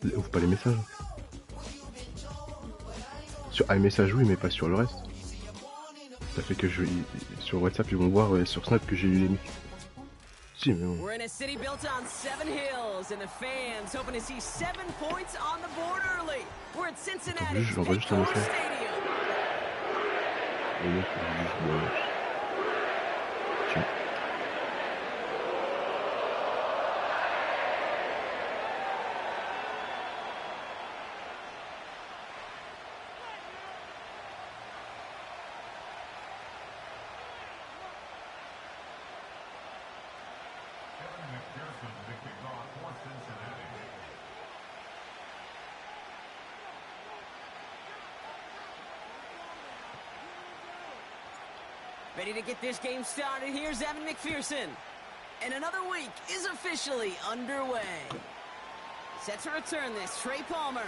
Ouvre pas les messages. Sur iMessage oui, mais pas sur le reste. Ça fait que sur WhatsApp ils vont voir sur Snap que j'ai eu les mecs. Si, mais bon. We're in a city built on 7 hills, and the fans hoping to see 7 points on the board early. We're at Cincinnati. J'envoie juste un message. Le mec, tiens. Ready to get this game started. Here's Evan McPherson. And another week is officially underway. Set to return this, Trey Palmer.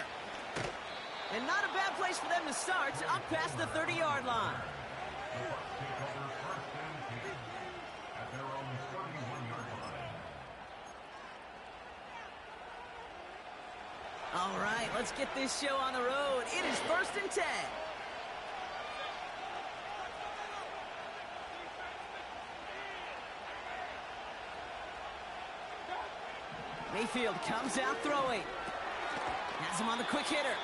And not a bad place for them to start, up past the 30-yard line. All right, let's get this show on the road. It is 1st and 10. Mayfield comes out throwing. Has him on the quick hitter.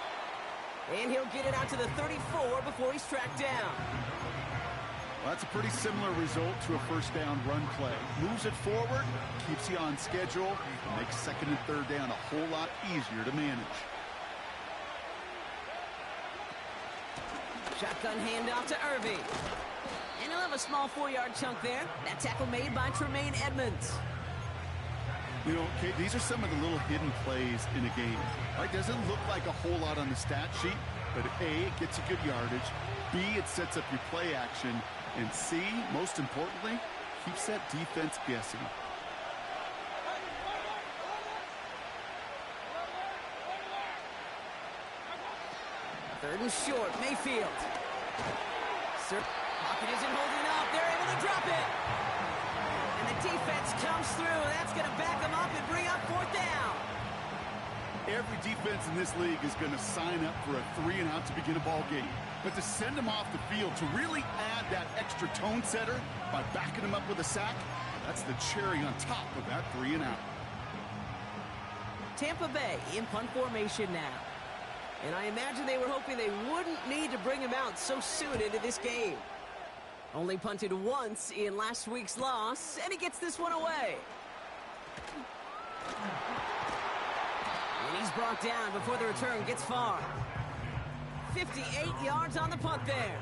And he'll get it out to the 34 before he's tracked down. Well, that's a pretty similar result to a first down run play. Moves it forward, keeps you on schedule, and makes 2nd and 3rd down a whole lot easier to manage. Shotgun handoff to Irving. And he'll have a small 4-yard chunk there. That tackle made by Tremaine Edmonds. You know, Kate, these are some of the little hidden plays in a game. Right? Doesn't look like a whole lot on the stat sheet, but A, it gets you good yardage. B, it sets up your play action. And C, most importantly, keeps that defense guessing. Third and short, Mayfield. Pocket isn't holding up. They're able to drop it. And the defense comes through. That's going to back them up and bring up 4th down. Every defense in this league is going to sign up for a 3-and-out to begin a ball game. But to send them off the field, to really add that extra tone setter by backing them up with a sack, that's the cherry on top of that 3-and-out. Tampa Bay in punt formation now. And I imagine they were hoping they wouldn't need to bring him out so soon into this game. Only punted once in last week's loss, and he gets this one away. And he's brought down before the return gets far. 58 yards on the punt there.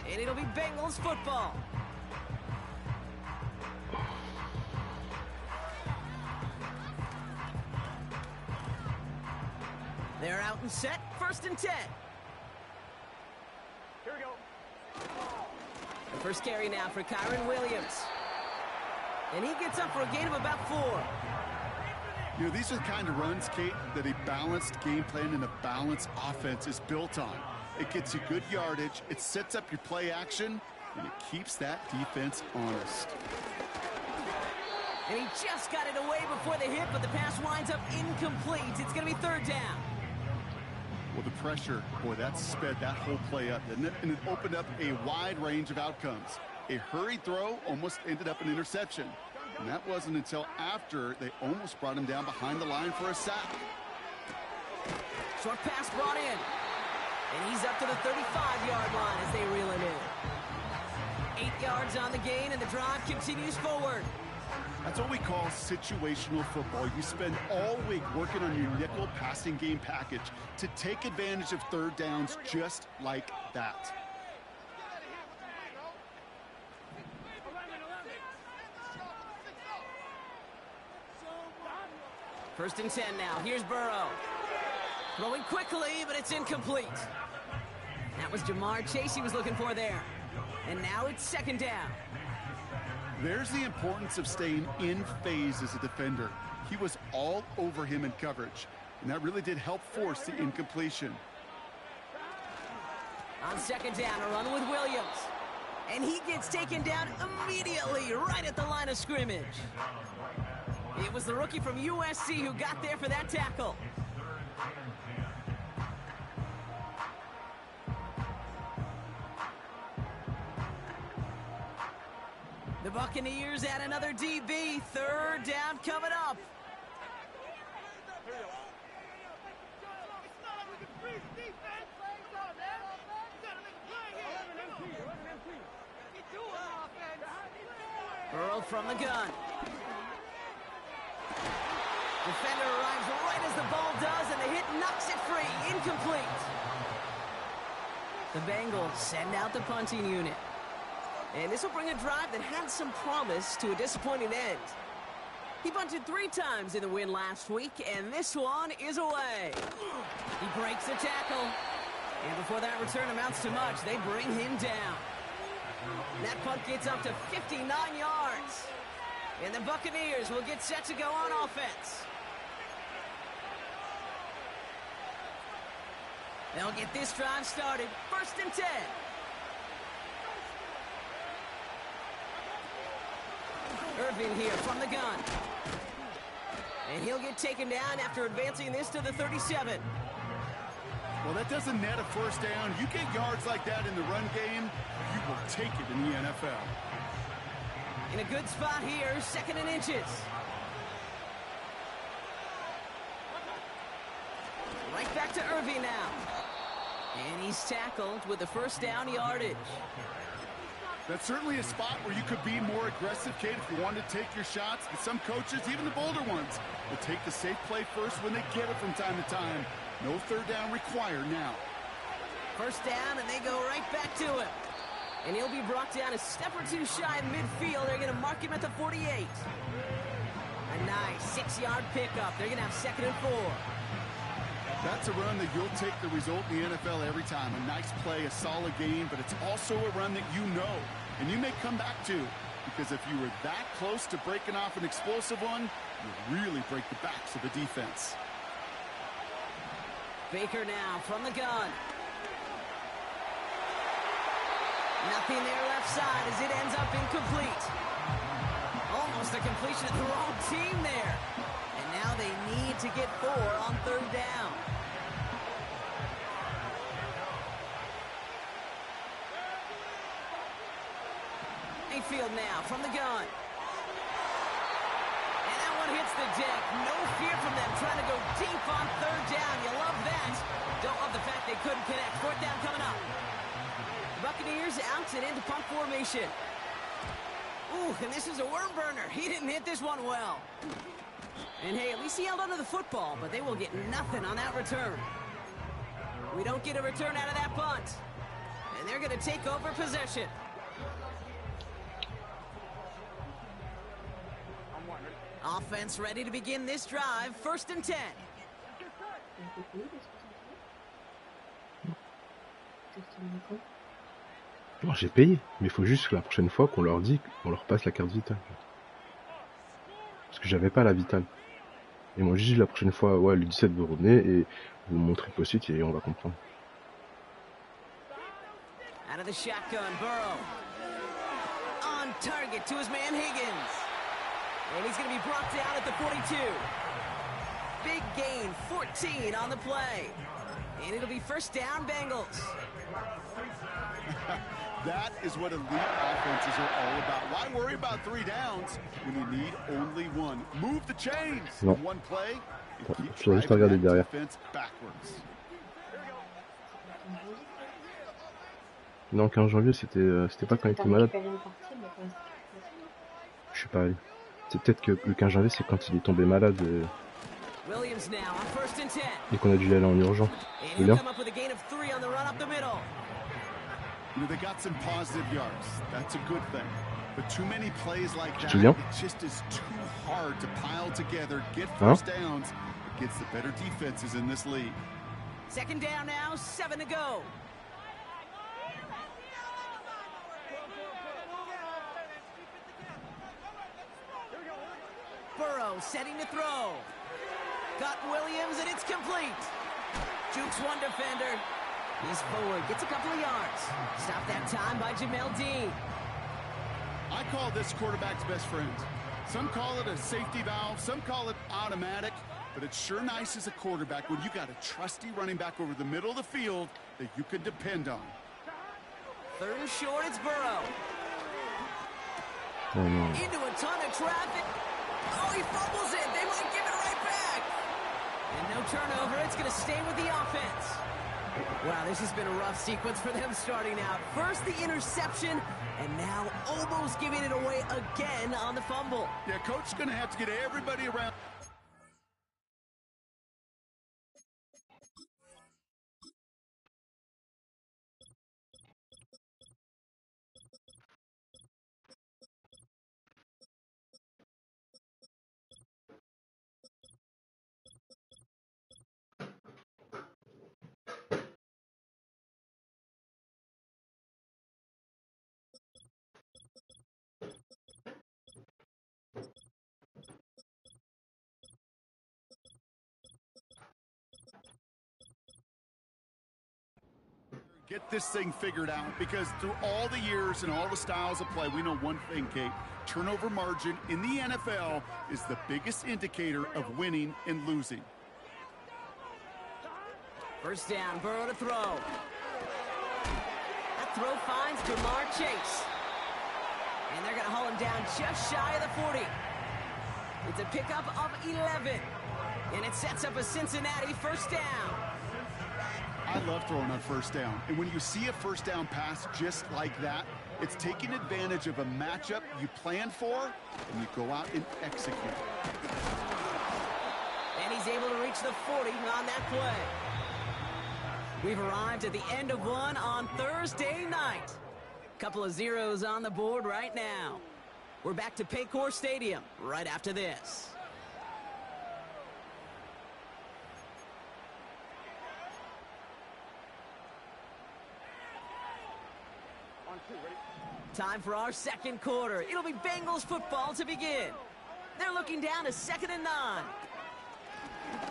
And it'll be Bengals football. They're out and set, 1st and 10. Here we go. The first carry now for Kyron Williams. And he gets up for a gain of about 4. You know, these are the kind of runs, Kate, that a balanced game plan and a balanced offense is built on. It gets you good yardage, it sets up your play action, and it keeps that defense honest. And he just got it away before the hit, but the pass winds up incomplete. It's going to be 3rd down. Well, the pressure, boy, that sped that whole play up, didn't it? And it opened up a wide range of outcomes. A hurried throw almost ended up an interception. And that wasn't until after they almost brought him down behind the line for a sack. Short pass brought in. And he's up to the 35-yard line as they reel him in. 8 yards on the gain, and the drive continues forward. That's what we call situational football. You spend all week working on your nickel passing game package to take advantage of 3rd downs just like that. First and 10 now. Here's Burrow. Throwing quickly, but it's incomplete. That was Jamar Chase he was looking for there. And now it's 2nd down. There's the importance of staying in phase as a defender. He was all over him in coverage, and that really did help force the incompletion. On 2nd down, a run with Williams. And he gets taken down immediately right at the line of scrimmage. It was the rookie from USC who got there for that tackle. Buccaneers add another DB. Third down coming up. Burrow from the gun. Defender arrives right as the ball does, and the hit knocks it free. Incomplete. The Bengals send out the punting unit. And this will bring a drive that had some promise to a disappointing end. He bunted 3 times in the win last week, and this one is away. He breaks the tackle. And before that return amounts to much, they bring him down. That punt gets up to 59 yards. And the Buccaneers will get set to go on offense. They'll get this drive started. 1st and 10. Irvin here from the gun. And he'll get taken down after advancing this to the 37. Well, that doesn't net a first down. You get yards like that in the run game, you will take it in the NFL. In a good spot here, 2nd and inches. Right back to Irving now. And he's tackled with the 1st down yardage. That's certainly a spot where you could be more aggressive, Kate, if you want to take your shots. But some coaches, even the bolder ones, will take the safe play first when they get it from time to time. No 3rd down required now. 1st down, and they go right back to him. And he'll be brought down a step or 2 shy of midfield. They're going to mark him at the 48. A nice 6-yard pickup. They're going to have 2nd and 4. That's a run that you'll take the result in the NFL every time. A nice play, a solid game, but it's also a run that you know, and you may come back to, because if you were that close to breaking off an explosive one, you really break the backs of the defense. Baker now from the gun. Nothing there left side as it ends up incomplete. Almost a completion of the wrong team there. And now they need to get 4 on 3rd down. Mayfield now from the gun. And that one hits the deck. No fear from them trying to go deep on 3rd down. You love that. Don't love the fact they couldn't connect. 4th down coming up. Buccaneers out and into punt formation. Ooh, and this is a worm burner. He didn't hit this one well. And hey, at least he held onto the football, but they will get nothing on that return. We don't get a return out of that punt. And they're going to take over possession. Offense ready to begin this drive. 1st and 10. Non, j'ai payé, mais il faut juste que la prochaine fois qu'on leur dit qu'on leur passe la carte vitale. Parce que j'avais pas la vitale. Et moi je dis la prochaine fois, ouais, le 17 vous revenez et vous montrez post-it et on va comprendre. Out of the shotgun, Burrow. On target to his man Higgins. And he's going to be brought down at the 42. Big gain, 14 on the play. And it'll be 1st down, Bengals. That is what elite offenses are all about. Why worry about 3 downs when you need only 1? Move the chains in one play and keep driving that defense backwards. Non, 15 janvier, c'était pas quand il était malade. Je suis pas allé. C'est peut-être que le 15 janvier, c'est quand il est tombé malade et qu'on a dû y aller en urgence. C'est bien. You know, they got some positive yards. That's a good thing. But too many plays like that, it just is too hard to pile together, get 1st downs against the better defenses in this league. 2nd down now, 7 to go. Burrow setting to throw. Got Williams, and it's complete. Jukes one defender. He's forward, gets a couple of yards. Stopped that time by Jamel Dean. I call this quarterback's best friend. Some call it a safety valve, some call it automatic, but it's sure nice as a quarterback when you got a trusty running back over the middle of the field that you can depend on. 3rd and short, it's Burrow. Oh non. Into a ton of traffic. Oh, he fumbles it. They might give it right back. And no turnover. It's going to stay with the offense. Wow, this has been a rough sequence for them starting out. First the interception, and now almost giving it away again on the fumble. Yeah, coach is going to have to get everybody around. Get this thing figured out, because through all the years and all the styles of play, we know one thing, Kate. Turnover margin in the NFL is the biggest indicator of winning and losing. First down, Burrow to throw. That throw finds Jamar Chase. And they're going to haul him down just shy of the 40. It's a pickup of 11. And it sets up a Cincinnati first down. I love throwing on first down. And when you see a first down pass just like that, it's taking advantage of a matchup you planned for, and you go out and execute. And he's able to reach the 40 on that play. We've arrived at the end of one on Thursday night. Couple of zeros on the board right now. We're back to Paycor Stadium right after this. Time for our second quarter. It'll be Bengals football to begin. They're looking down to 2nd and 9.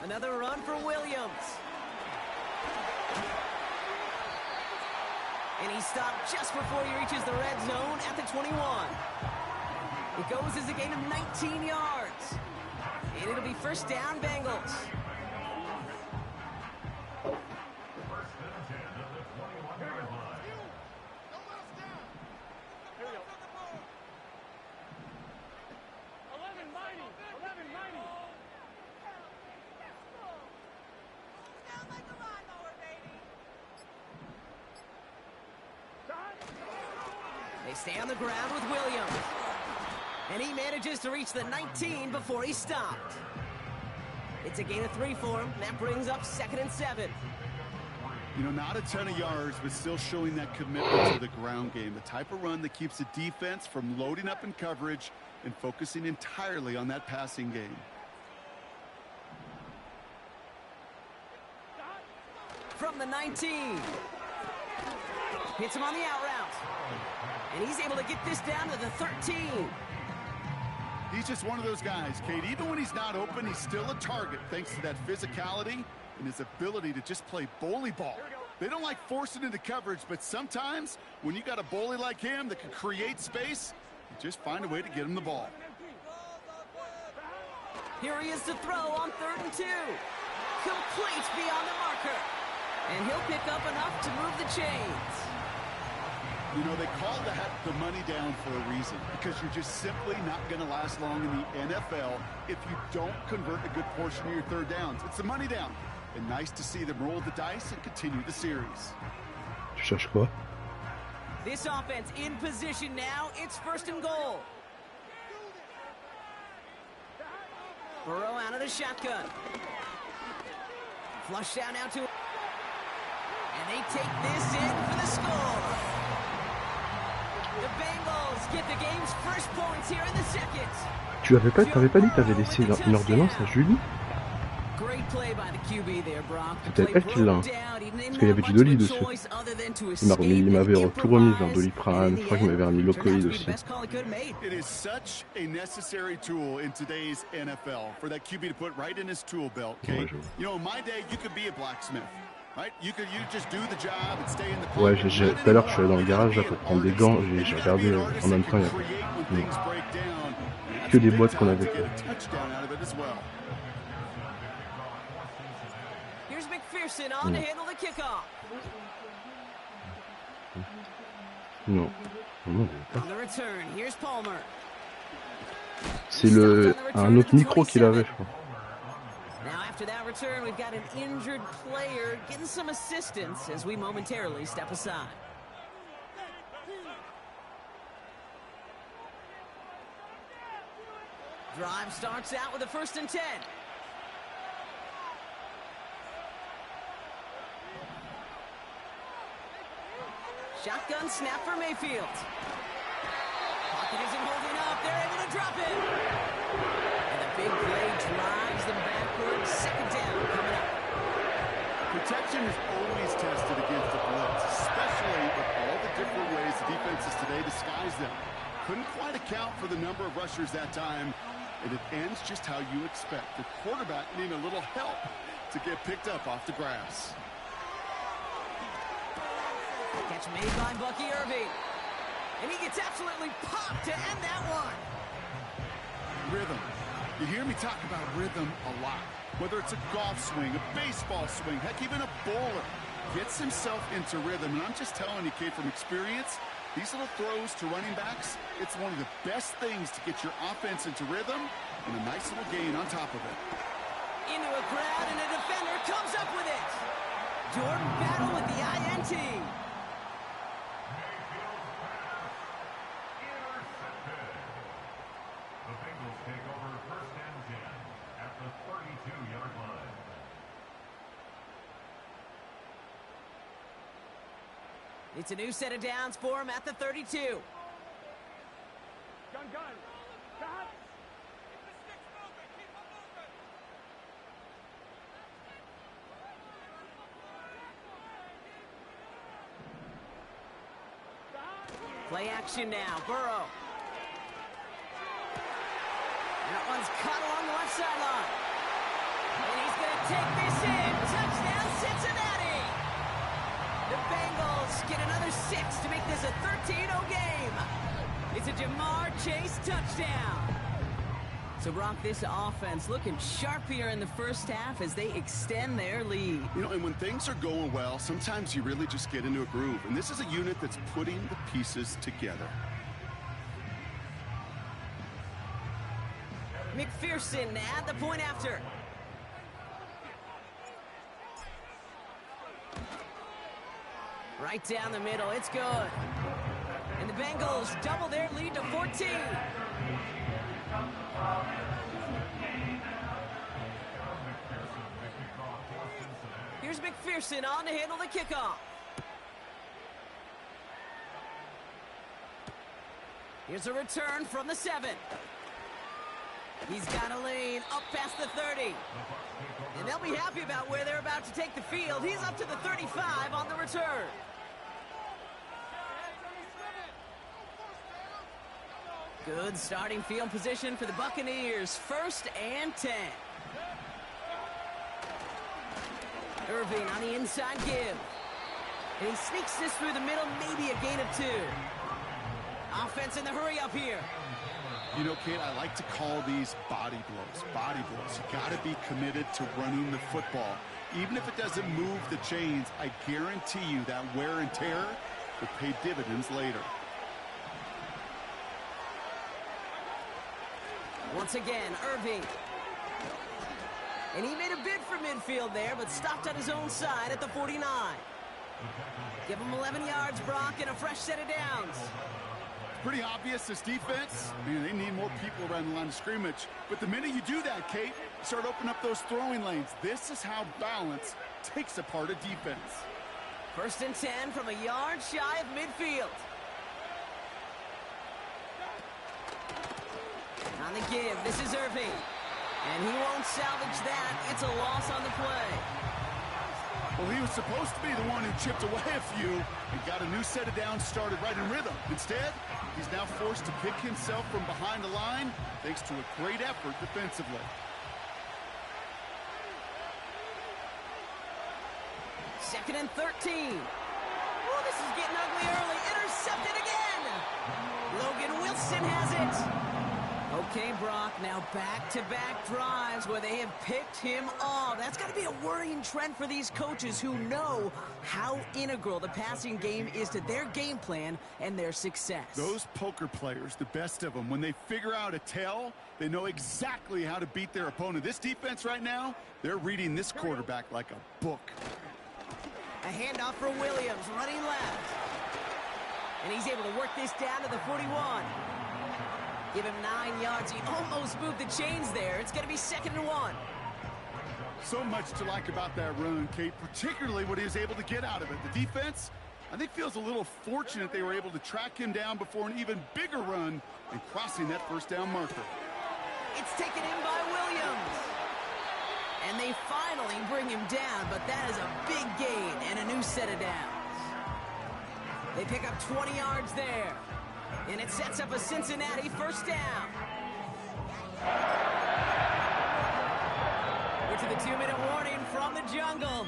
Another run for Williams. And he stopped just before he reaches the red zone at the 21. It goes as a gain of 19 yards. And it'll be first down, Bengals. They stay on the ground with Williams. And he manages to reach the 19 before he stopped. It's a gain of 3 for him. That brings up 2nd and 7. You know, not a ton of yards, but still showing that commitment to the ground game. The type of run that keeps the defense from loading up in coverage and focusing entirely on that passing game. From the 19. Hits him on the out route. And he's able to get this down to the 13. He's just one of those guys, Kate. Even when he's not open, he's still a target thanks to that physicality and his ability to just play bully ball. They don't like forcing into coverage, but sometimes when you got a bully like him that can create space, you just find a way to get him the ball. Here he is to throw on 3rd and 2. Complete beyond the marker. And he'll pick up enough to move the chains. You know, they call that the money down for a reason, because you're just simply not going to last long in the NFL if you don't convert a good portion of your third downs. It's the money down. And nice to see them roll the dice and continue the series. Tu cherches quoi? This offense in position now. It's 1st and goal. Burrow out of the shotgun. Flush down now to... And they take this in for the score. The Bengals get the game's first points here in the second. Tu avais pas dit que t'avais laissé une ordonnance à Julie? C'est peut-être elle qui l'a. Parce qu'il y avait du Dolly dessus. Il m'avait tout remis, genre Doliprane. Je crois qu'il m'avait remis Locoïde aussi. It is such a necessary tool in today's NFL for that QB to put right in his tool belt, Kate. You know, in my day, you could be a blacksmith. Right? You just do the job and stay in the ouais, tout à l'heure, je suis allé dans le garage là, pour prendre des gants. J'ai regardé en même temps. Il y a que des boîtes qu'on avait fait. Here's McPherson on to handle the kickoff. Non. Non, On the return, here's Palmer. C'est un autre micro qu'il avait, je crois. Now after that return, we've got an injured player getting some assistance as we momentarily step aside. Drive starts out with a 1st and 10. Shotgun snap for Mayfield. Pocket isn't holding up. They're able to drop it. And the big play drives them backwards. 2nd down coming up. Protection is always tested against the blitz, especially with all the different ways the defenses today disguise them. Couldn't quite account for the number of rushers that time, and it ends just how you expect. The quarterback needing a little help to get picked up off the grass. Catch made by Bucky Irving. And he gets absolutely popped to end that one. Rhythm. You hear me talk about rhythm a lot. Whether it's a golf swing, a baseball swing, heck, even a bowler gets himself into rhythm. And I'm just telling you, kid, from experience, these little throws to running backs, it's one of the best things to get your offense into rhythm and a nice little gain on top of it. Into a crowd, and a defender comes up with it. Jordan Battle with the INT. It's a new set of downs for him at the 32. Gun. Play action now, Burrow. And that one's caught along the left sideline. And he's going to take this in. Touchdown, Cincinnati. The Bengals get another 6 to make this a 13-0 game. It's a Jamar Chase touchdown. So, Brock, this offense looking sharp here in the first half as they extend their lead. You know, and when things are going well, sometimes you really just get into a groove. And this is a unit that's putting the pieces together. McPherson at the point after. Right down the middle, it's good. And the Bengals double their lead to 14. Here's McPherson on to handle the kickoff. Here's a return from the 7. He's got a lane up past the 30. And they'll be happy about where they're about to take the field. He's up to the 35 on the return. Good starting field position for the Buccaneers. 1st and 10. Irving on the inside give. And he sneaks this through the middle, maybe a gain of 2. Offense in the hurry up here. You know, Kate, I like to call these body blows. Body blows. You got to be committed to running the football. Even if it doesn't move the chains, I guarantee you that wear and tear will pay dividends later. Once again, Irving. And he made a bid for midfield there, but stopped on his own side at the 49. Give him 11 yards, Brock, and a fresh set of downs. Pretty obvious, this defense, man, they need more people around the line of scrimmage. But the minute you do that, Kate, you start opening up those throwing lanes. This is how balance takes apart a defense. 1st and 10 from a yard shy of midfield. On the give, this is Irving. And he won't salvage that. It's a loss on the play. Well, he was supposed to be the one who chipped away a few and got a new set of downs started right in rhythm. Instead, he's now forced to pick himself from behind the line thanks to a great effort defensively. 2nd and 13. Oh, this is getting ugly early. Intercepted again. Logan Wilson has it. Okay, Brock, now back-to-back drives where they have picked him off. That's got to be a worrying trend for these coaches who know how integral the passing game is to their game plan and their success. Those poker players, the best of them, when they figure out a tell, they know exactly how to beat their opponent. This defense right now, they're reading this quarterback like a book. A handoff for Williams, running left. And he's able to work this down to the 41. Give him 9 yards. He almost moved the chains there. It's going to be 2nd and 1. So much to like about that run, Kate, particularly what he was able to get out of it. The defense, I think, feels a little fortunate they were able to track him down before an even bigger run and crossing that first down marker. It's taken in by Williams. And they finally bring him down, but that is a big gain and a new set of downs. They pick up 20 yards there. And it sets up a Cincinnati first down. We're to the 2-minute warning from the jungle.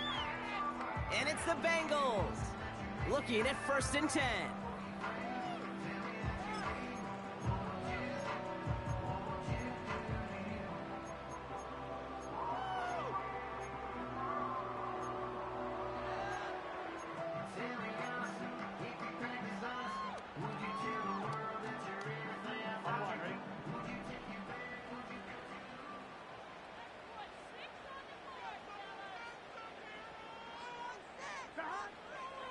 And it's the Bengals looking at 1st and 10.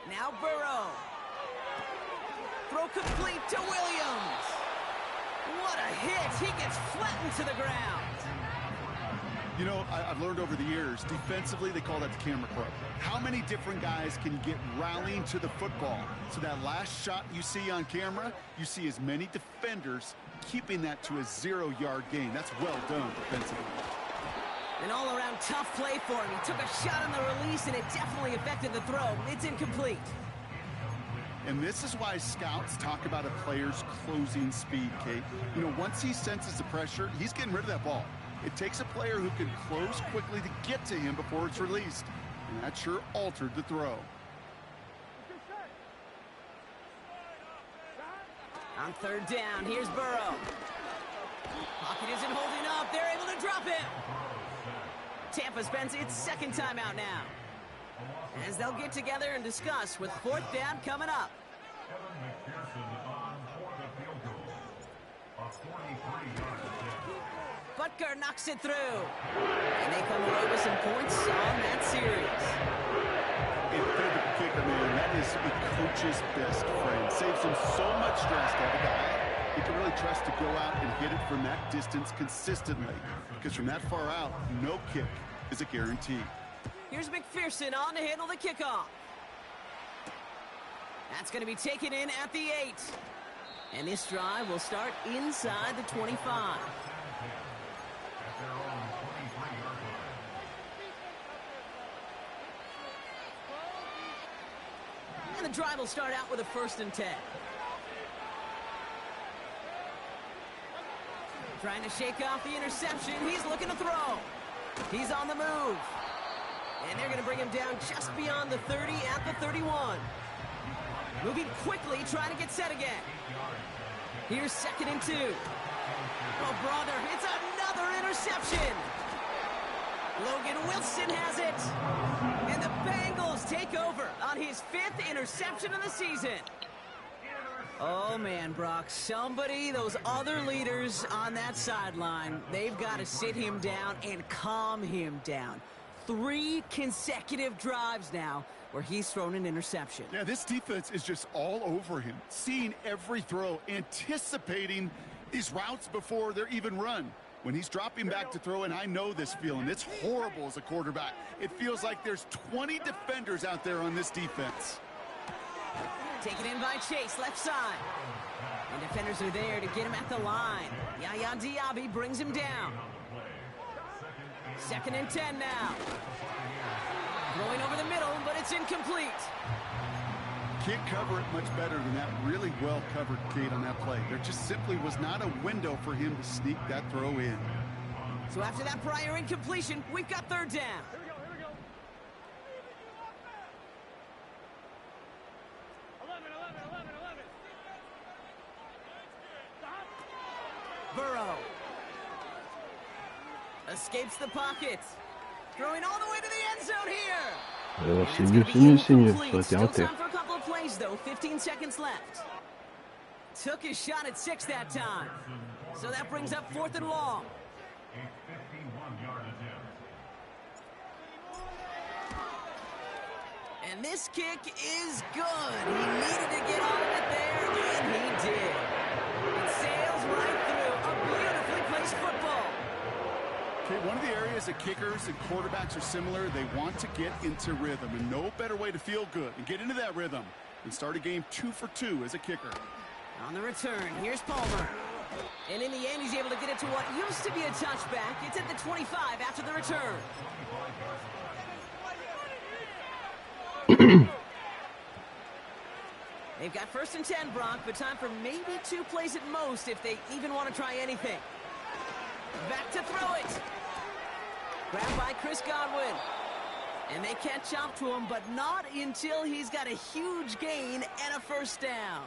Now Burrow. Throw complete to Williams. What a hit. He gets flattened to the ground. You know, I've learned over the years, defensively, they call that the camera club. How many different guys can you get rallying to the football? So that last shot you see on camera, you see as many defenders keeping that to a 0-yard gain. That's well done defensively. An all-around tough play for him. He took a shot on the release, and it definitely affected the throw. It's incomplete. And this is why scouts talk about a player's closing speed, Kate. You know, once he senses the pressure, he's getting rid of that ball. It takes a player who can close quickly to get to him before it's released. And that sure altered the throw. On 3rd down, here's Burrow. Pocket isn't holding up. They're able to drop him. Tampa spends its 2nd timeout now, as they'll get together and discuss with 4th down coming up. Butker knocks it through, and they come away with some points on that series. Incredible kicker, man. That is a coach's best friend. Saves him so much stress to have a guy he can really trust to go out and hit it from that distance consistently. Because from that far out, no kick is a guarantee. Here's McPherson on to handle the kickoff. That's going to be taken in at the 8. And this drive will start inside the 25. And the drive will start out with a 1st and 10. Trying to shake off the interception. He's looking to throw. He's on the move. And they're going to bring him down just beyond the 30 at the 31. Moving quickly, trying to get set again. Here's 2nd and 2. Oh, brother, it's another interception. Logan Wilson has it. And the Bengals take over on his 5th interception of the season. Oh, man, Brock, those other leaders on that sideline, they've got to sit him down and calm him down. 3 consecutive drives now where he's thrown an interception. Yeah, this defense is just all over him, seeing every throw, anticipating these routes before they're even run. When he's dropping back to throw, and I know this feeling, it's horrible as a quarterback. It feels like there's 20 defenders out there on this defense. Taken in by Chase, left side. And defenders are there to get him at the line. Yaya Diaby brings him down. 2nd and 10 now. Going over the middle, but it's incomplete. Can't cover it much better than that really well-covered Kate on that play. There just simply was not a window for him to sneak that throw in. So after that prior incompletion, we've got 3rd down. Burrow escapes the pocket. Throwing all the way to the end zone here. C'est mieux, c'est mieux, c'est mieux. Ça aurait été Still inter. time for a couple of plays, though. 15 seconds left. Took his shot at 6 that time. So that brings up 4th and long. And this kick is good. He needed to get all of it there, and he did. It sails right through. A beautifully placed football. Okay, one of the areas that kickers and quarterbacks are similar, they want to get into rhythm, and no better way to feel good and get into that rhythm than start a game 2 for 2 as a kicker. On the return, here's Palmer. And in the end, he's able to get it to what used to be a touchback. It's at the 25 after the return. They've got 1st and 10, Brock, but time for maybe 2 plays at most if they even want to try anything. Back to throw it. Grabbed by Chris Godwin. And they catch up to him, but not until he's got a huge gain and a 1st down.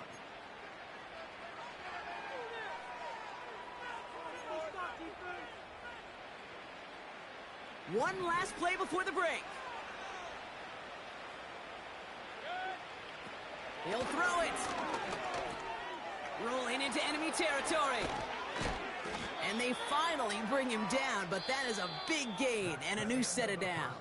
One last play before the break. He'll throw it. Rolling into enemy territory. And they finally bring him down, but that is a big gain and a new set of downs.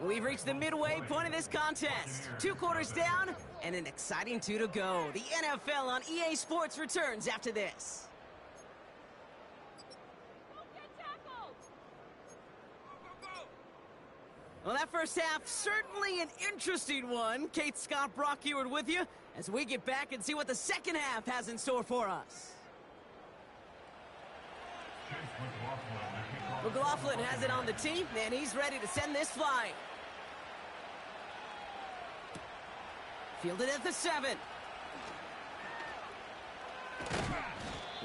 We've reached the midway point of this contest. 2 quarters down and an exciting 2 to go. The NFL on EA Sports returns after this. Well, that first half, certainly an interesting one. Kate, Scott, Brock Ewart with you as we get back and see what the second half has in store for us. McLaughlin has it on the tee, and he's ready to send this flying. Fielded at the 7.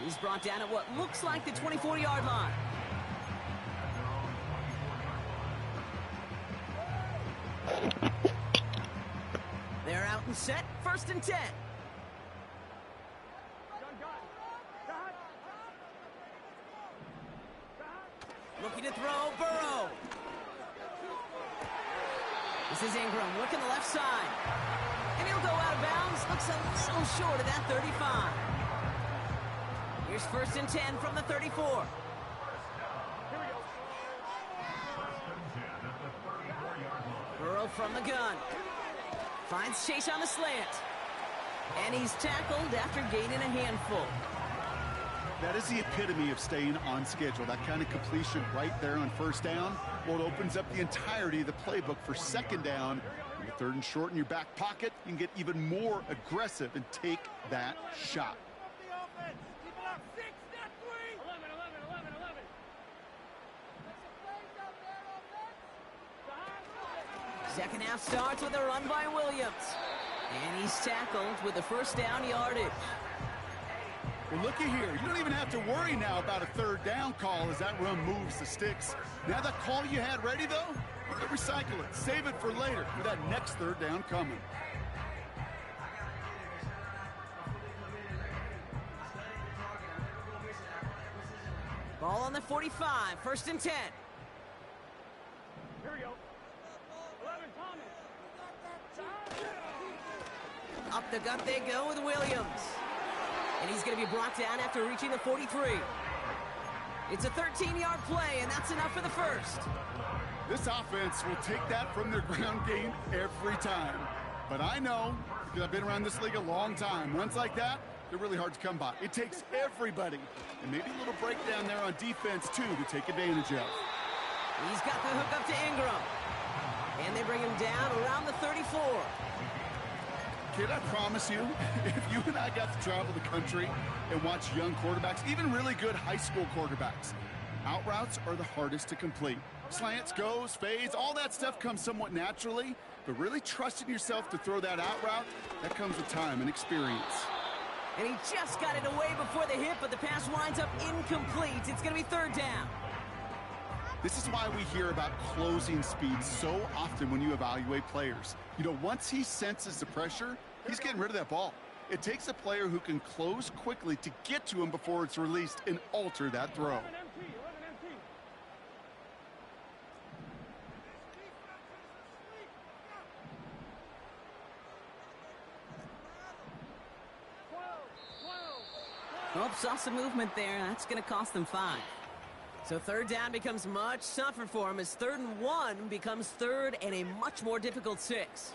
He's brought down at what looks like the 24-yard line. They're out and set. 1st and 10. Looking to throw, Burrow. This is Ingram, working the left side. And he'll go out of bounds. Looks a little short of that 35. Here's 1st and 10 from the 34. Burrow from the gun. Finds Chase on the slant. And he's tackled after gaining a handful. That is the epitome of staying on schedule. That kind of completion right there on 1st down. Well, it opens up the entirety of the playbook for 2nd down. And with 3rd and short in your back pocket, you can get even more aggressive and take that shot. Second half starts with a run by Williams. And he's tackled with the 1st down yardage. Well, looky here. You don't even have to worry now about a 3rd down call as that run moves the sticks. Now that call you had ready, though, you can recycle it. Save it for later with that next 3rd down coming. Ball on the 45. 1st and 10. Here we go. 11, Thomas. Up the gut they go with Williams. And he's going to be brought down after reaching the 43. It's a 13-yard play, and that's enough for the 1st. This offense will take that from their ground game every time. But I know, because I've been around this league a long time, runs like that, they're really hard to come by. It takes everybody. And maybe a little breakdown there on defense, too, to take advantage of. He's got the hook up to Ingram. And they bring him down around the 34. Kid, I promise you, if you and I got to travel the country and watch young quarterbacks, even really good high school quarterbacks, out routes are the hardest to complete. Slants, goes, fades, all that stuff comes somewhat naturally, but really trusting yourself to throw that out route, that comes with time and experience. And he just got it away before the hit, but the pass winds up incomplete. It's going to be 3rd down. This is why we hear about closing speed so often when you evaluate players. You know, once he senses the pressure, he's getting rid of that ball. It takes a player who can close quickly to get to him before it's released and alter that throw. 11 MT. Oh, saw some movement there. That's going to cost them 5. So third down becomes much tougher for him as 3rd and 1 becomes 3rd and a much more difficult 6.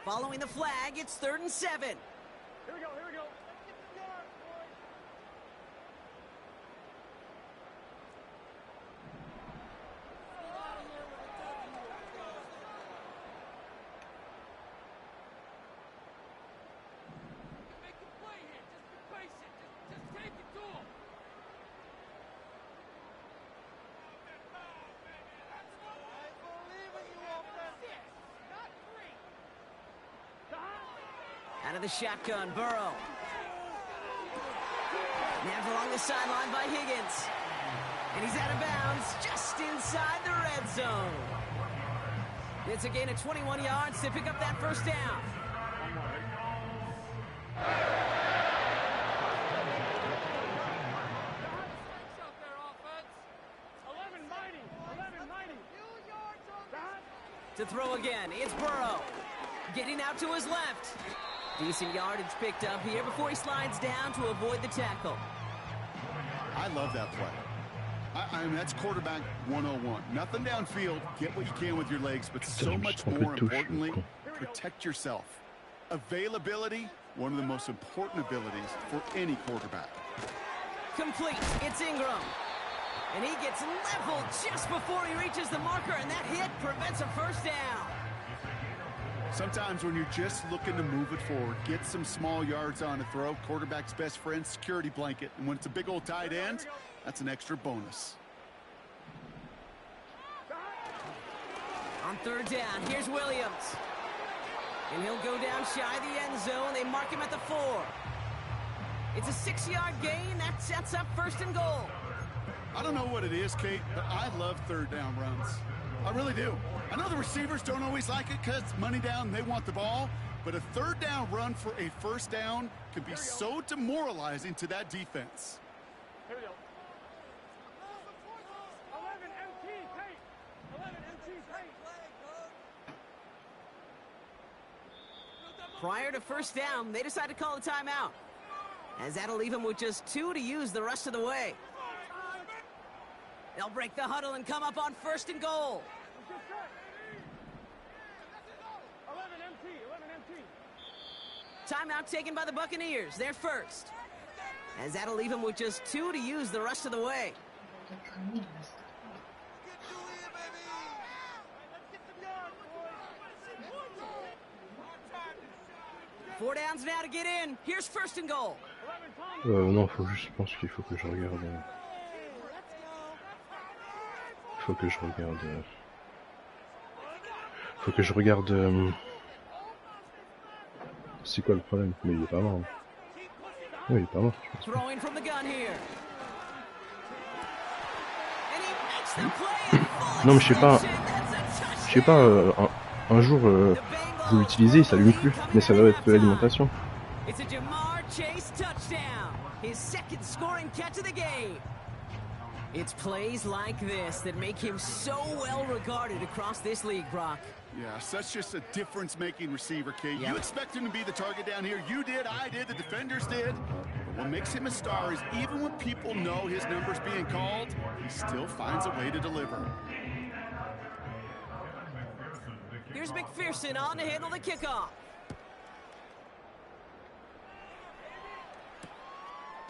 Following the flag, it's 3rd and 7. Here we go, here we go. Make the play here. Just be patient. Just take it to him. I believe in you, offense. Not 3. Out of the shotgun, Burrow. Nabbed along the sideline by Higgins. And he's out of bounds just inside the red zone. It's a gain of 21 yards to pick up that first down. To throw again, it's Burrow. Getting out to his left. Decent yardage picked up here before he slides down to avoid the tackle. I love that play. I mean, that's quarterback 101. Nothing downfield. Get what you can with your legs, but so much more importantly, protect yourself. Availability, one of the most important abilities for any quarterback. Complete. It's Ingram. And he gets leveled just before he reaches the marker, and that hit prevents a first down. Sometimes when you're just looking to move it forward, get some small yards on a throw, quarterback's best friend, security blanket. And when it's a big old tight end, that's an extra bonus. On third down, here's Williams. And he'll go down shy of the end zone. They mark him at the 4. It's a 6-yard gain. That sets up 1st and goal. I don't know what it is, Kate, but I love third down runs. I really do. I know the receivers don't always like it because money down, they want the ball. But a third down run for a first down can be so demoralizing to that defense. Here we go. 11 MT, Tate. 11 MT, Tate. Prior to first down, they decide to call a timeout, as that'll leave him with just 2 to use the rest of the way. They'll break the huddle and come up on 1st and goal. 11 MT, 11 MT. Timeout taken by the Buccaneers. They're first, as that'll leave him with just 2 to use the rest of the way. Four downs now to get in. Here's 1st and goal. Non, je pense qu'il faut que je regarde. Faut que je regarde. C'est quoi le problème? Mais il est pas mort. Oui, il est pas mort. Throwing from the gun here. And he makes the play at full Non, mais je sais pas. extension. Je sais pas. Un jour, vous l'utilisez, il s'allume plus. Mais ça doit être l'alimentation. It's a Jamar Chase touchdown. His 2nd scoring catch of the game. It's plays like this that make him so well regarded across this league, Brock. Yeah, such just a difference-making receiver, Kate. Yep. You expect him to be the target down here. You did, I did, the defenders did. But what makes him a star is even when people know his number's being called, he still finds a way to deliver. Here's McPherson on to handle the kickoff.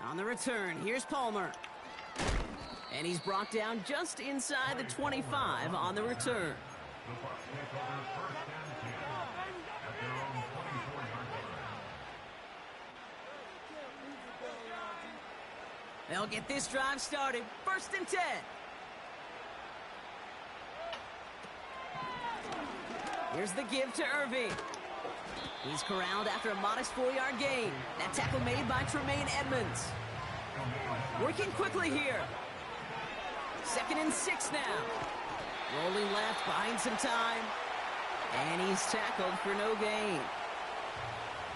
On the return, here's Palmer. And he's brought down just inside the 25 on the return. They'll get this drive started. 1st and 10. Here's the give to Irving. He's corralled after a modest 4-yard gain. That tackle made by Tremaine Edmonds. Working quickly here. 2nd and 6 now. Rolling left, buying some time. And he's tackled for no gain.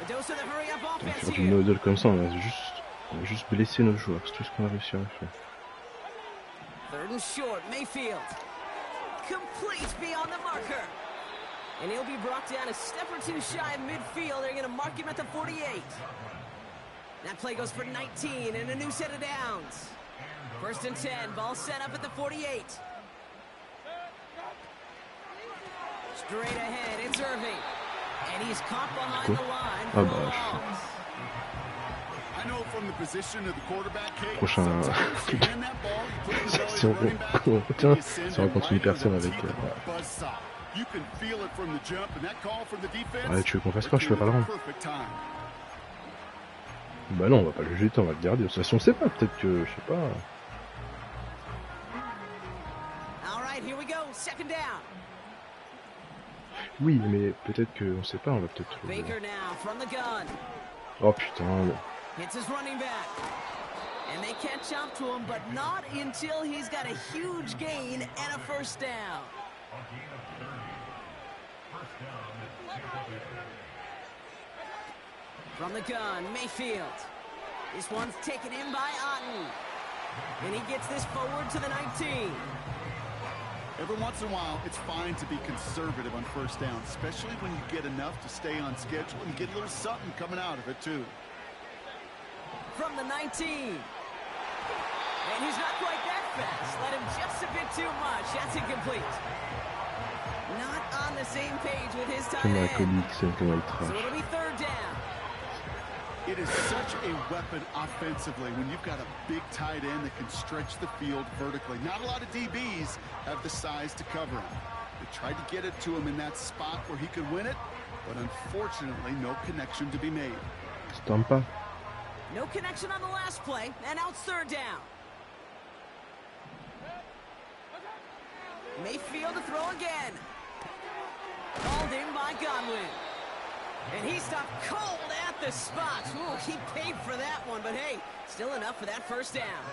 The dose of the hurry-up offense Faire du here. modèle comme ça, on va juste blesser nos joueurs. C'est tout ce qu'on a réussi à faire. 3rd and short, Mayfield. complete beyond the marker. And he'll be brought down a step or two shy of midfield. They're going to mark him at the 48. That play goes for 19 and a new set of downs. 1st and 10, ball set up at the 48. Straight ahead, it's Irving. And he's caught behind the line for a loss. I know from the position of the quarterback, Prochain si on retient, si on continue personne avec ouais, tu veux qu'on fasse quoi? Je peux pas le rendre. Bah non, on va pas le jeter, on va le garder. De toute façon, on sait pas, peut-être que, je sais pas. Oui, mais peut-être que, on sait pas, on va peut-être... Oh putain. It's his running back. And they can't jump to him, but not until he's got a huge gain and a 1st down. From the gun, Mayfield. This one's taken in by Otten. And he gets this forward to the 19. Every once in a while, it's fine to be conservative on 1st down, especially when you get enough to stay on schedule and get a little something coming out of it, too. From the 19. And he's not quite that fast. Let him just a bit too much. That's incomplete. Not on the same page with his tight end. So it'll be 3rd down. It is such a weapon offensively when you've got a big tight end that can stretch the field vertically. Not a lot of DBs have the size to cover him. They tried to get it to him in that spot where he could win it, but unfortunately, no connection to be made. Stampa. No connection on the last play, and now it's 3rd down. Mayfield to throw again. Called in by Godwin. And he stopped cold at the spot. Ooh, he paid for that one, but hey, still enough for that 1st down.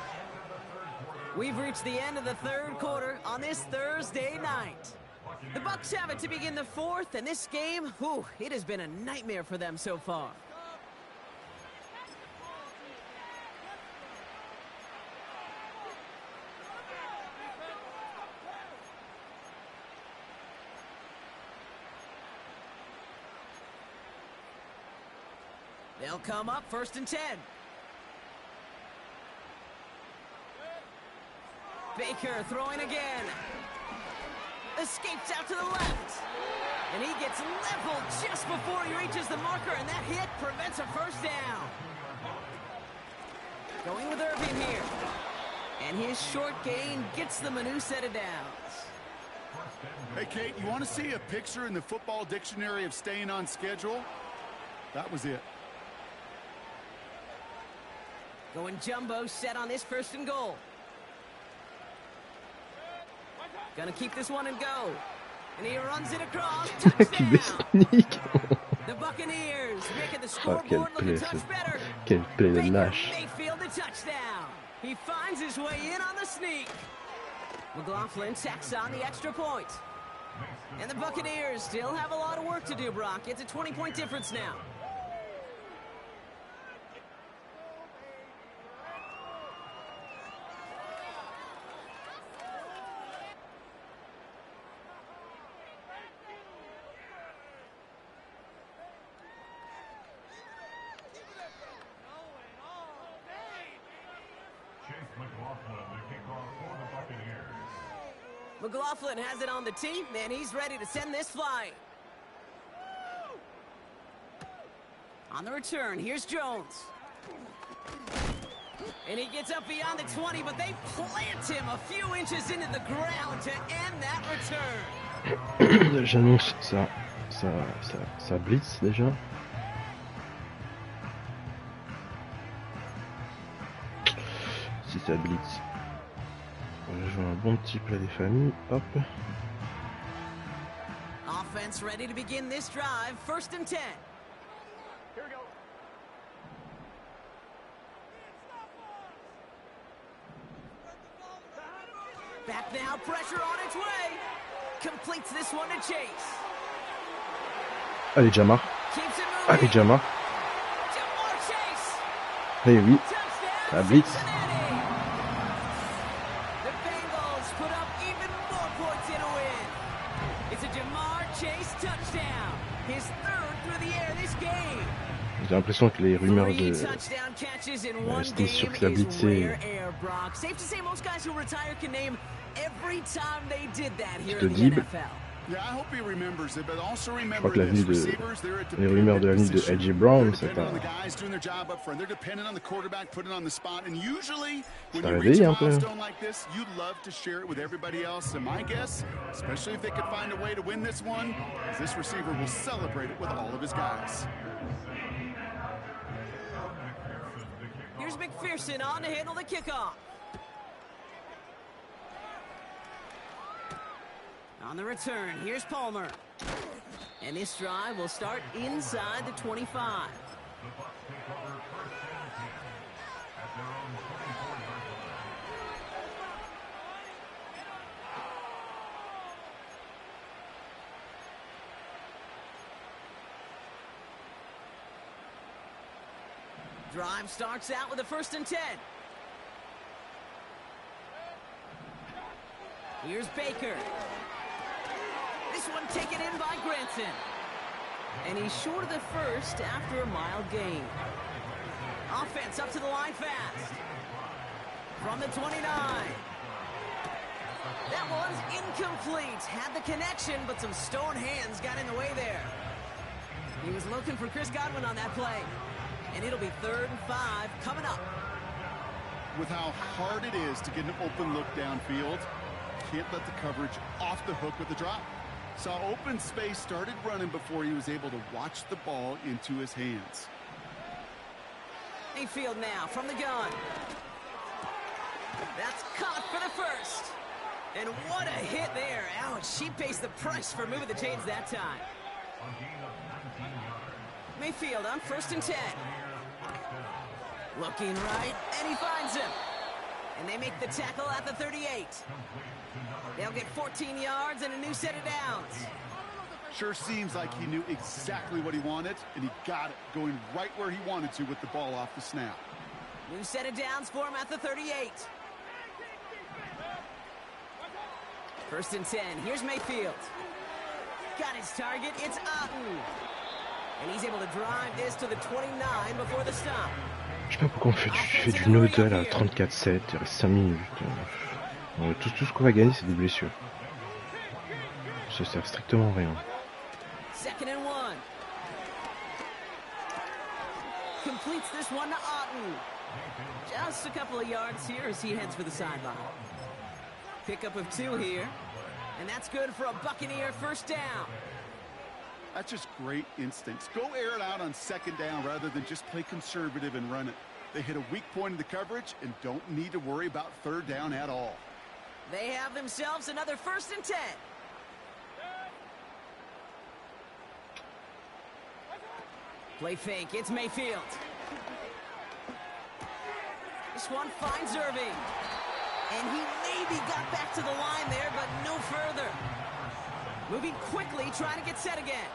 We've reached the end of the 3rd quarter on this Thursday night. The Bucks have it to begin the 4th, and this game, ooh, it has been a nightmare for them so far. They'll come up 1st and 10. Baker throwing again. Escapes out to the left. And he gets leveled just before he reaches the marker, and that hit prevents a 1st down. Going with Irving here. And his short gain gets them a new set of downs. Hey, Kate, you want to see a picture in the football dictionary of staying on schedule? That was it. Going jumbo set on this 1st and goal. Gonna keep this one and go. And he runs it across. Touchdown! The Buccaneers making the scoreboard look a touch better. Quel play de lâche. Mayfield a touchdown. He finds his way in on the sneak. McLaughlin tacks on the extra point. And the Buccaneers still have a lot of work to do, Brock. It's a 20-point difference now. McLaughlin has it on the tee, and he's ready to send this flying. On the return, here's Jones. And he gets up beyond the 20, but they plant him a few inches into the ground to end that return. J'annonce ça blitz déjà. Si ça blitz. On va jouer un bon petit plat des familles. Hop. Offense ready to begin this drive. 1st and 10. Here we go. Back now, pressure on its way. Completes this one to Chase. Allez, Jamar. Keeps it moving. Allez, Jamar. Jamar Chase. Eh oui. Touchdown, La blitz. Cincinnati. The Bengals put up even more points in a win. J'ai l'impression que les rumeurs Three de touchdown catches in one c'était sûr game que la is blitzée, rare air, Brock. Safe to say most guys who retire can name every time they did that here c'est in the audible. NFL. Yeah, I hope he remembers it, but also Je remember crois que l'avenue this. de Receivers, they're a les rumeurs de dependent l'avenue de position. AJ Brown, They're ça dependent on the t'a guys doing their job up front. They're dependent on the quarterback putting on the spot. And usually, when t'a you reach réveillé a un peu. milestone like this, you'd love to share it with everybody else. And my guess, especially if they could find a way to win this one, is this receiver will celebrate it with all of his guys. Here's McPherson on to handle the kickoff. On the return, here's Palmer. And this drive will start inside the 25. Drive starts out with a 1st and 10. Here's Baker. This one taken in by Granson. And he's short of the first after a mile gain. Offense up to the line fast. From the 29. That one's incomplete. Had the connection, but some stone hands got in the way there. He was looking for Chris Godwin on that play. And it'll be 3rd and 5 coming up. With how hard it is to get an open look downfield, can't let the coverage off the hook with the drop. Saw open space, started running before he was able to watch the ball into his hands. Mayfield now from the gun. That's caught for the 1st. And what a hit there. Ouch, she pays the price for moving the chains that time. Mayfield on 1st and 10. Looking right, and he finds him. And they make the tackle at the 38. They'll get 14 yards and a new set of downs. Sure seems like he knew exactly what he wanted, and he got it, going right where he wanted to with the ball off the snap. New set of downs for him at the 38. 1st and 10. Here's Mayfield. Got his target. It's Otten. And he's able to drive this to the 29 before the stop. Je sais pas pourquoi on fait du no-huddle à 34-7, il reste 5 minutes. Tout ce qu'on va gagner, c'est des blessures. Ça sert strictement à rien. 2nd and 1. Completes this one to Otten. Just a couple of yards here as he heads for the sideline. Pickup of 2 here. And that's good for a Buccaneer 1st down. That's just great instincts. Go air it out on 2nd down rather than just play conservative and run it. They hit a weak point in the coverage and don't need to worry about 3rd down at all. They have themselves another 1st and 10. Play fake, it's Mayfield. This one finds Irving. And he maybe got back to the line there, but no further. Moving quickly, trying to get set again.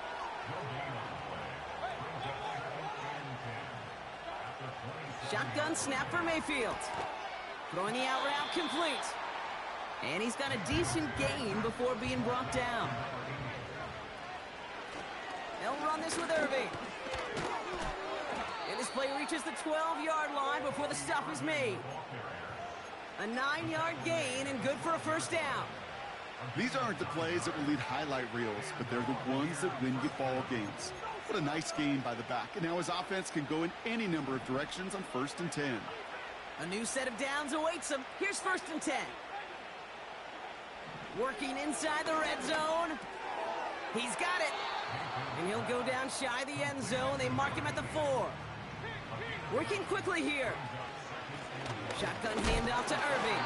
Shotgun snap for Mayfield. Throwing the out route complete. And he's got a decent gain before being brought down. They'll run this with Irving. And this play reaches the 12-yard line before the stop is made. A 9-yard gain and good for a 1st down. These aren't the plays that will lead highlight reels, but they're the ones that win you ball games. What a nice game by the back. And now his offense can go in any number of directions on 1st and 10. A new set of downs awaits him. Here's 1st and 10. Working inside the red zone. He's got it. And he'll go down shy of the end zone. They mark him at the 4. Working quickly here. Shotgun handoff to Irving.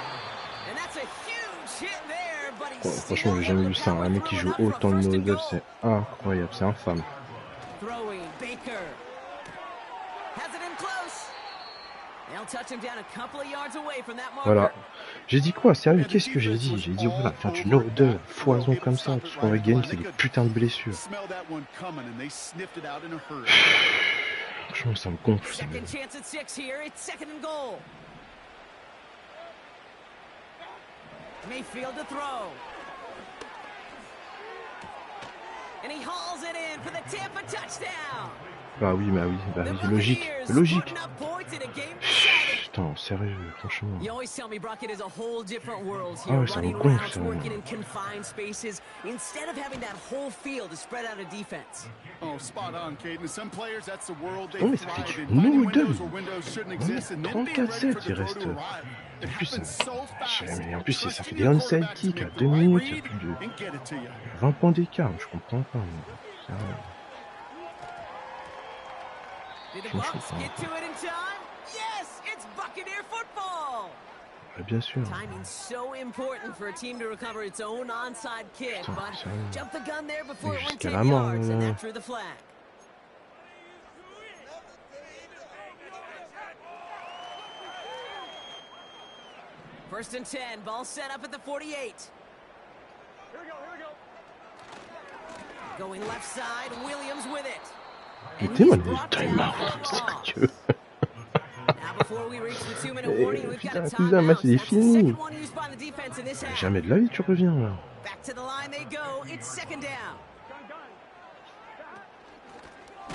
And that's a huge hit there, but he's Franchement, j'ai jamais vu ça. Un mec qui joue autant de no-huddle, c'est incroyable, c'est infâme. Throwing Baker. Has it in close. They'll touch him down a couple of yards away from that marker. Voilà. J'ai dit quoi? Sérieux, qu'est-ce que j'ai dit? J'ai dit, voilà, faire du no-huddle, foison comme ça, tout ce qu'on va gagner, c'est des putains de blessures. Franchement, ça me gonfle. Ça me... Second chance at 6 here. It's 2nd and goal. Mayfield to throw. And he hauls it in for the Tampa touchdown. Bah oui, logique, logique. Putain, sérieux, franchement. You always tell me Brockett is a whole different world Ah here, ouais, ça me running gonfle, routes, ça. working in confined spaces, instead of having that whole field to spread out a defense. Oh, spot on, Caden. Some players, that's the world they Non mais ça fait thrive du in. Finding noodle. windows where windows shouldn't exist and then being ready for 34-7, the il throw reste. to arrive. It En plus, happens so fast. mais en plus ça fait Trusting des your onside quarterback to kicks à make the 2 right minutes, il y a read plus de and get it to you. 20 points d'écart, je comprends pas. Moi. Sérieux. Did the Je Bucks comprends get to pas. it in time? Yes, it's Buccaneer football. Ouais, bien sûr. Timing's so important for a team to recover its own onside kick, Putain, but sérieux. jumped the gun there before Mais it went jusqu'à 10 la mort, yards, and that drew the flag. First and 10, ball set up at the 48. Going left side, Williams with it. And Putain, he's man, brought time down out, for a loss. sérieux. Now before we reach the 2-minute warning, we've got a Putain, cousin, le match timeout. il est That's the fini. second one used by the defense in this half. Jamais de la vie tu reviens là. Back to the line they go. It's second down.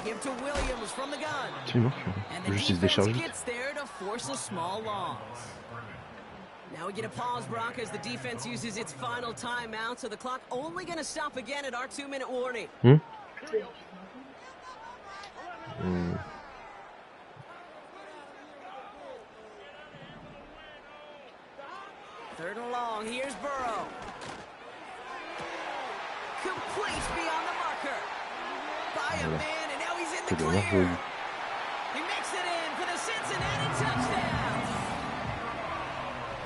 Give to Williams from the gun. C'est mort. And the Justice defense déchargée. gets there to force a small loss. Now we get a pause, Brock, as the defense uses its final timeout, so the clock only going to stop again at our 2-minute warning. Third and long, here's Burrow. Complete beyond the marker. By a man, and now he's in the clear. He makes it in for the Cincinnati touchdown.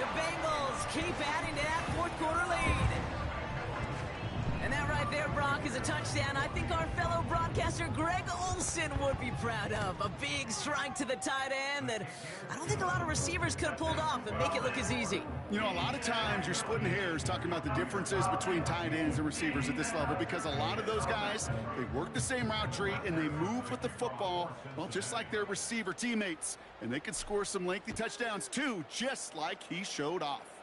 The Bengals keep adding to that fourth quarter lead. And that right there, Brock, is a touchdown I think our fellow broadcaster Greg Olson would be proud of. A big strike to the tight end that I don't think a lot of receivers could have pulled off and make it look as easy. You know, a lot of times you're splitting hairs talking about the differences between tight ends and receivers at this level because a lot of those guys, they work the same route tree and they move with the football, well, just like their receiver teammates. And they can score some lengthy touchdowns too, just like he showed off.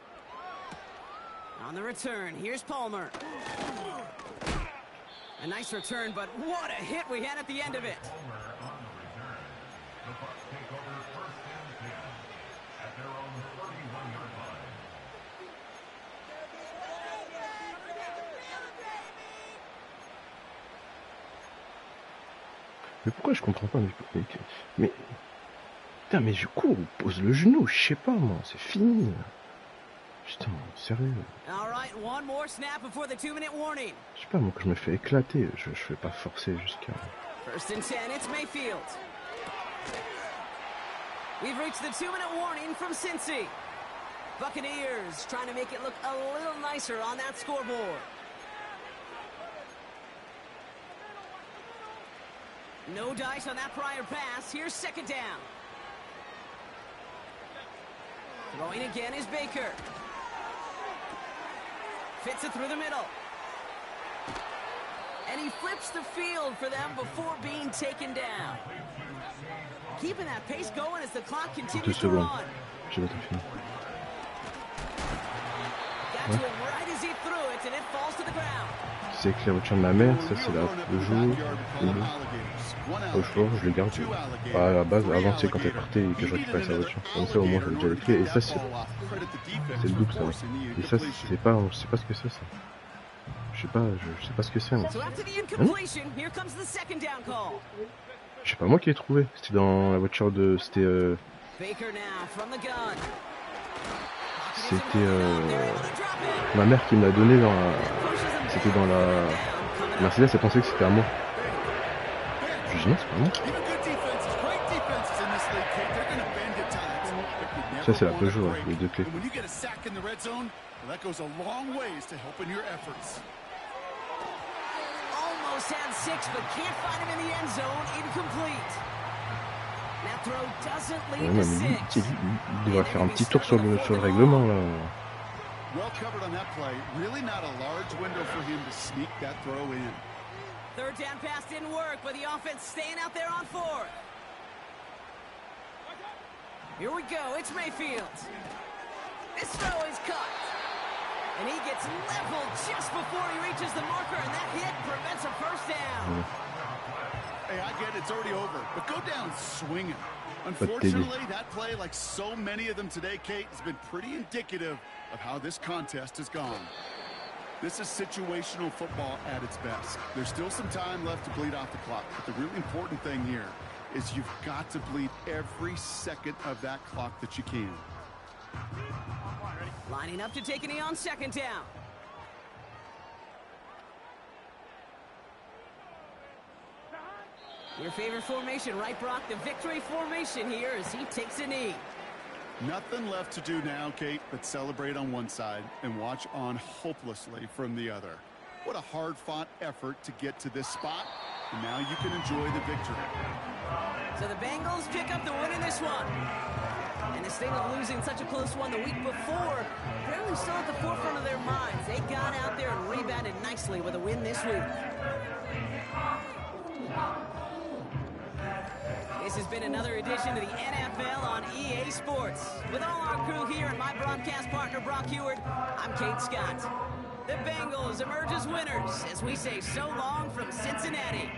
On the return, here's Palmer. A nice return, but what a hit we had at the end of it. Mais pourquoi je comprends pas mais putain, mais je cours, pose le genou, je sais pas moi, c'est fini. Putain, sérieux. All right, one more snap before the 2-minute warning. Je sais pas, moi que je me fais éclater, je fais pas forcer jusqu'à. First and 10, it's Mayfield. We've reached the 2-minute warning from Cincy. Buccaneers trying to make it look a little nicer on that scoreboard. No dice on that prior pass. Here's second down. Throwing again is Baker. Fits it through the middle. And he flips the field for them before being taken down. Keeping that pace going as the clock continues to run. J'ai pas fini. Got to him right as he threw it, and it falls to the ground. C'est que les voitures de ma mère, ça c'est le jour. Au choix, je les garde. À la base, avant, tu sais, quand elle partait et que je récupérais sa voiture. Comme ça, au moins, j'avais déjà les clés. Et ça, c'est le double, ça. Et ça, c'est pas, je sais pas ce que c'est, ça. Je sais pas ce que c'est, moi. Je sais pas moi qui l'ai trouvé. C'était dans la voiture de, c'était ma mère qui me l'a donné dans la, c'était dans la Mercedes, elle pensait que c'était à moi. Je dis non, c'est pas moi. Ça c'est la Peugeot, hein, les deux clés. Had 6, but can't find him in the end zone. Incomplete. That throw doesn't lead to 6. Il devrait faire un petit tour sur le règlement là. Well covered on that play. Really not a large window for him to sneak that throw in. Third down pass didn't work, but the offense staying out there on fourth. Here we go. It's Mayfield. This throw is cut. And he gets leveled just before he reaches the marker, and that hit prevents a first down. Hey, I get it. It's already over. But go down swinging. Pas de TD. Unfortunately, that play, like so many of them today, Kate, has been pretty indicative of how this contest has gone. This is situational football at its best. There's still some time left to bleed off the clock. But the really important thing here is you've got to bleed every second of that clock that you can. Lining up to take a knee on second down. Your favorite formation, right, Brock? The victory formation here as he takes a knee. Nothing left to do now, Kate, but celebrate on one side and watch on hopelessly from the other. What a hard-fought effort to get to this spot, and now you can enjoy the victory. So the Bengals pick up the win in this one. And the sting of losing such a close one the week before, apparently still at the forefront of their minds. They got out there and rebounded nicely with a win this week. This has been another edition of the NFL on EA Sports. With all our crew here and my broadcast partner, Brock Heward, I'm Kate Scott. The Bengals emerge as winners as we say so long from Cincinnati.